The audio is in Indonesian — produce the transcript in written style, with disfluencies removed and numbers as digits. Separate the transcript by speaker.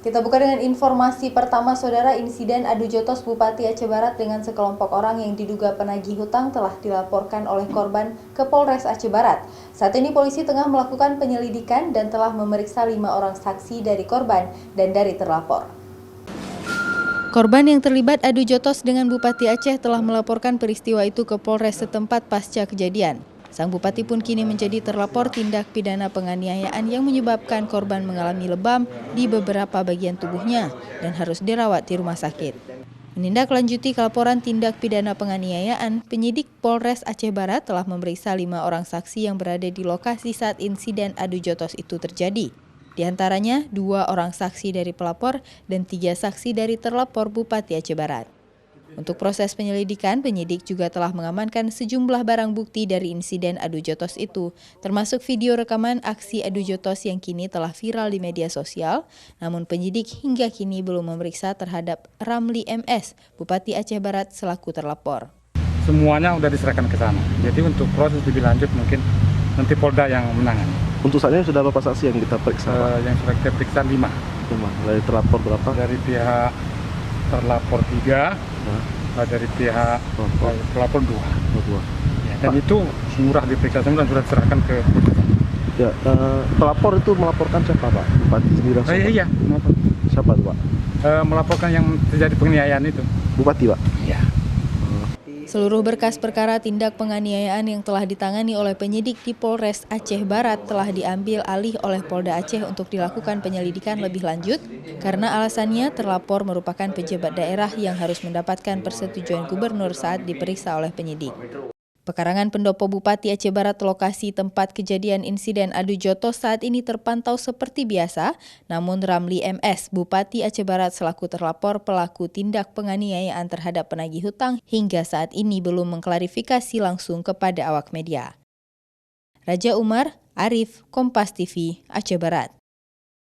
Speaker 1: Kita buka dengan informasi pertama, Saudara. Insiden adu jotos Bupati Aceh Barat dengan sekelompok orang yang diduga penagih hutang telah dilaporkan oleh korban ke Polres Aceh Barat. Saat ini polisi tengah melakukan penyelidikan dan telah memeriksa 5 orang saksi dari korban dan dari terlapor. Korban yang terlibat adu jotos dengan Bupati Aceh telah melaporkan peristiwa itu ke Polres setempat pasca kejadian. Sang bupati pun kini menjadi terlapor tindak pidana penganiayaan yang menyebabkan korban mengalami lebam di beberapa bagian tubuhnya dan harus dirawat di rumah sakit. Menindaklanjuti laporan tindak pidana penganiayaan, penyidik Polres Aceh Barat telah memeriksa 5 orang saksi yang berada di lokasi saat insiden adu jotos itu terjadi. Di antaranya 2 orang saksi dari pelapor dan 3 saksi dari terlapor Bupati Aceh Barat. Untuk proses penyelidikan, penyidik juga telah mengamankan sejumlah barang bukti dari insiden adu jotos itu, termasuk video rekaman aksi adu jotos yang kini telah viral di media sosial. Namun penyidik hingga kini belum memeriksa terhadap Ramli MS, Bupati Aceh Barat selaku terlapor.
Speaker 2: Semuanya sudah diserahkan ke sana. Jadi untuk proses lebih lanjut mungkin nanti Polda yang menangani.
Speaker 3: Untuk saat ini sudah berapa saksi yang kita periksa?
Speaker 2: Yang sudah kita periksa 5.
Speaker 3: Dari terlapor berapa?
Speaker 2: Dari pihak terlapor 3, dari pihak pelapor 2. Ya, dan itu murah diperiksa semua dan sudah diserahkan ke polisi.
Speaker 3: Ya, pelapor itu melaporkan siapa, Pak? Bupati sendiri langsung?
Speaker 2: Iya.
Speaker 3: Siapa itu, Pak?
Speaker 2: Melaporkan yang terjadi penganiayaan itu.
Speaker 3: Bupati, Pak?
Speaker 2: Iya.
Speaker 1: Seluruh berkas perkara tindak penganiayaan yang telah ditangani oleh penyidik di Polres Aceh Barat telah diambil alih oleh Polda Aceh untuk dilakukan penyelidikan lebih lanjut karena alasannya terlapor merupakan pejabat daerah yang harus mendapatkan persetujuan gubernur saat diperiksa oleh penyidik. Pekarangan pendopo Bupati Aceh Barat, lokasi tempat kejadian insiden adu jotos, saat ini terpantau seperti biasa, namun Ramli MS, Bupati Aceh Barat selaku terlapor pelaku tindak penganiayaan terhadap penagih hutang hingga saat ini belum mengklarifikasi langsung kepada awak media. Raja Umar, Arif, Kompas TV, Aceh Barat.